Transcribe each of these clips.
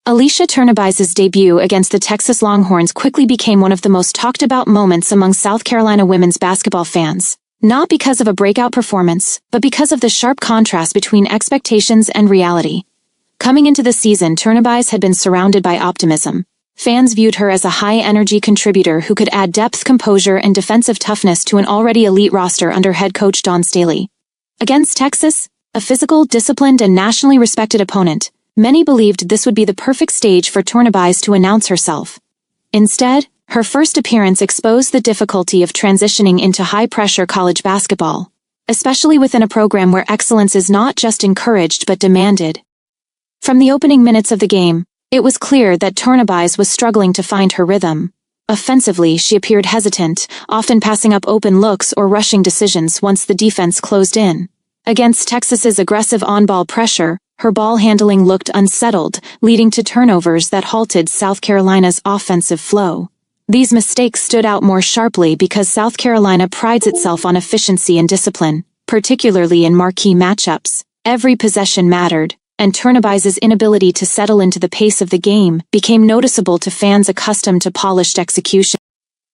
Alicia Tournebize's debut against the Texas Longhorns quickly became one of the most talked about moments among South Carolina women's basketball fans, not because of a breakout performance, but because of the sharp contrast between expectations and reality. Coming into the season, Tournebize had been surrounded by optimism. Fans viewed her as a high-energy contributor who could add depth, composure, and defensive toughness to an already elite roster under head coach Dawn Staley. Against Texas, a physical, disciplined, and nationally respected opponent, many believed this would be the perfect stage for Tournebize to announce herself. Instead, her first appearance exposed the difficulty of transitioning into high-pressure college basketball, especially within a program where excellence is not just encouraged but demanded. From the opening minutes of the game, it was clear that Tournebize was struggling to find her rhythm. Offensively, she appeared hesitant, often passing up open looks or rushing decisions once the defense closed in. Against Texas's aggressive on-ball pressure, her ball handling looked unsettled, leading to turnovers that halted South Carolina's offensive flow. These mistakes stood out more sharply because South Carolina prides itself on efficiency and discipline, particularly in marquee matchups. Every possession mattered, and Tournebize's inability to settle into the pace of the game became noticeable to fans accustomed to polished execution.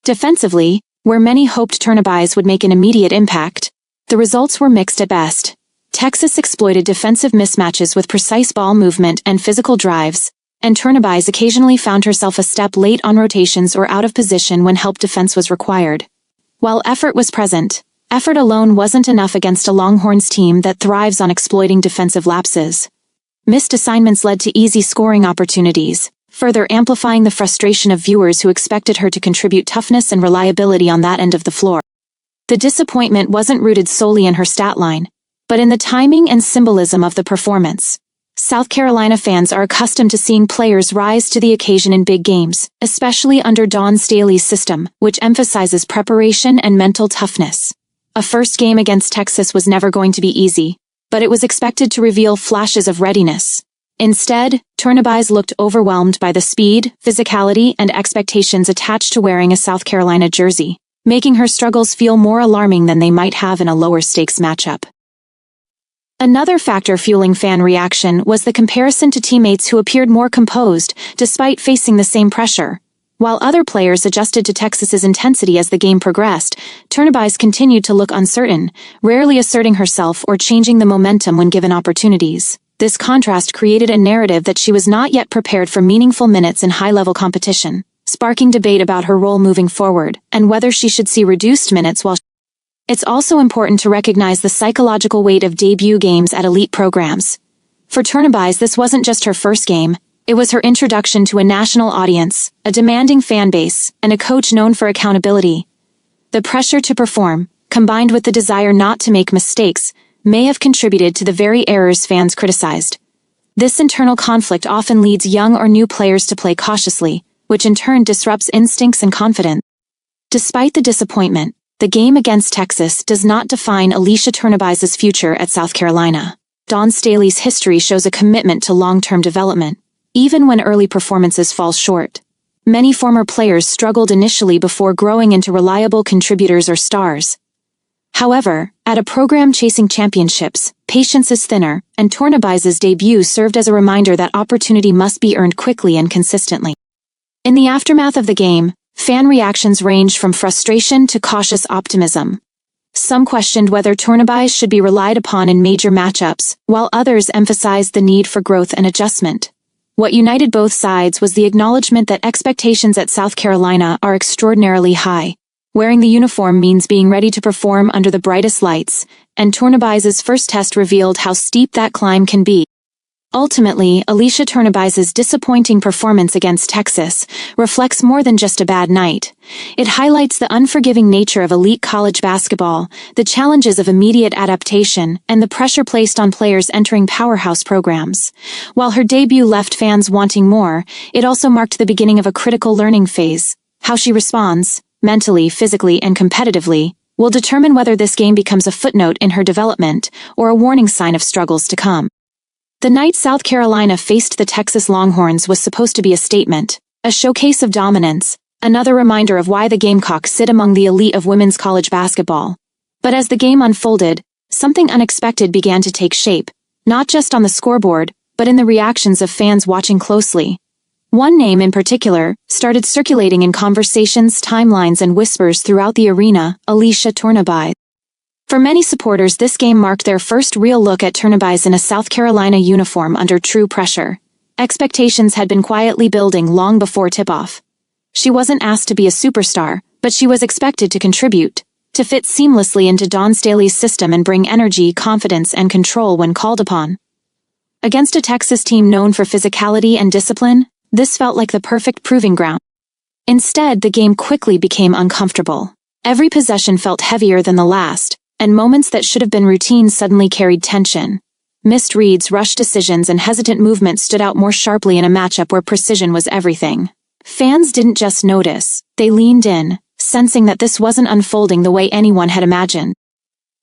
Defensively, where many hoped Tournebize would make an immediate impact, the results were mixed at best. Texas exploited defensive mismatches with precise ball movement and physical drives, and Tournebize occasionally found herself a step late on rotations or out of position when help defense was required. While effort was present, effort alone wasn't enough against a Longhorns team that thrives on exploiting defensive lapses. Missed assignments led to easy scoring opportunities, further amplifying the frustration of viewers who expected her to contribute toughness and reliability on that end of the floor. The disappointment wasn't rooted solely in her stat line, but in the timing and symbolism of the performance. South Carolina fans are accustomed to seeing players rise to the occasion in big games, especially under Dawn Staley's system, which emphasizes preparation and mental toughness. A first game against Texas was never going to be easy, but it was expected to reveal flashes of readiness. Instead, Tournebize looked overwhelmed by the speed, physicality, and expectations attached to wearing a South Carolina jersey, making her struggles feel more alarming than they might have in a lower-stakes matchup. Another factor fueling fan reaction was the comparison to teammates who appeared more composed despite facing the same pressure. While other players adjusted to Texas's intensity as the game progressed, Tournebize continued to look uncertain, rarely asserting herself or changing the momentum when given opportunities. This contrast created a narrative that she was not yet prepared for meaningful minutes in high-level competition, sparking debate about her role moving forward and whether she should see reduced minutes while It's also important to recognize the psychological weight of debut games at elite programs. For Tournebize, this wasn't just her first game, it was her introduction to a national audience, a demanding fan base, and a coach known for accountability. The pressure to perform, combined with the desire not to make mistakes, may have contributed to the very errors fans criticized. This internal conflict often leads young or new players to play cautiously, which in turn disrupts instincts and confidence. Despite the disappointment, the game against Texas does not define Alicia Tournebize's future at South Carolina. Dawn Staley's history shows a commitment to long-term development, even when early performances fall short. Many former players struggled initially before growing into reliable contributors or stars. However, at a program chasing championships, patience is thinner, and Tournebize's debut served as a reminder that opportunity must be earned quickly and consistently. In the aftermath of the game, fan reactions ranged from frustration to cautious optimism. Some questioned whether Tournebize should be relied upon in major matchups, while others emphasized the need for growth and adjustment. What united both sides was the acknowledgement that expectations at South Carolina are extraordinarily high. Wearing the uniform means being ready to perform under the brightest lights, and Tournebize's first test revealed how steep that climb can be. Ultimately, Alicia Tournebize's disappointing performance against Texas reflects more than just a bad night. It highlights the unforgiving nature of elite college basketball, the challenges of immediate adaptation, and the pressure placed on players entering powerhouse programs. While her debut left fans wanting more, it also marked the beginning of a critical learning phase. How she responds, mentally, physically, and competitively, will determine whether this game becomes a footnote in her development or a warning sign of struggles to come. The night South Carolina faced the Texas Longhorns was supposed to be a statement, a showcase of dominance, another reminder of why the Gamecocks sit among the elite of women's college basketball. But as the game unfolded, something unexpected began to take shape, not just on the scoreboard, but in the reactions of fans watching closely. One name in particular started circulating in conversations, timelines, and whispers throughout the arena: Alicia Tournebize. For many supporters, this game marked their first real look at Tournebize in a South Carolina uniform under true pressure. Expectations had been quietly building long before tip-off. She wasn't asked to be a superstar, but she was expected to contribute, to fit seamlessly into Dawn Staley's system and bring energy, confidence, and control when called upon. Against a Texas team known for physicality and discipline, this felt like the perfect proving ground. Instead, the game quickly became uncomfortable. Every possession felt heavier than the last, and moments that should have been routine suddenly carried tension. Missed reads, rushed decisions, and hesitant movement stood out more sharply in a matchup where precision was everything. Fans didn't just notice, they leaned in, sensing that this wasn't unfolding the way anyone had imagined.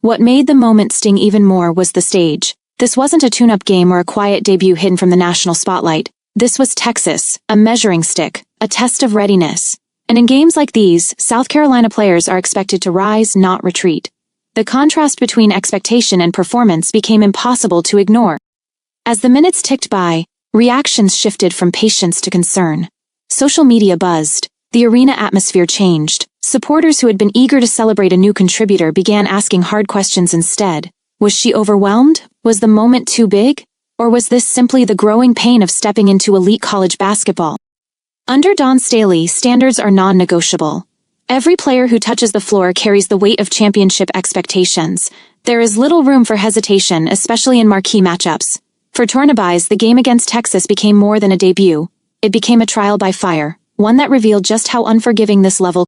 What made the moment sting even more was the stage. This wasn't a tune-up game or a quiet debut hidden from the national spotlight. This was Texas, a measuring stick, a test of readiness. And in games like these, South Carolina players are expected to rise, not retreat. The contrast between expectation and performance became impossible to ignore. As the minutes ticked by, reactions shifted from patience to concern. Social media buzzed. The arena atmosphere changed. Supporters who had been eager to celebrate a new contributor began asking hard questions instead. Was she overwhelmed? Was the moment too big? Or was this simply the growing pain of stepping into elite college basketball? Under Dawn Staley, standards are non-negotiable. Every player who touches the floor carries the weight of championship expectations. There is little room for hesitation, especially in marquee matchups. For Tournebize, the game against Texas became more than a debut. It became a trial by fire, one that revealed just how unforgiving this level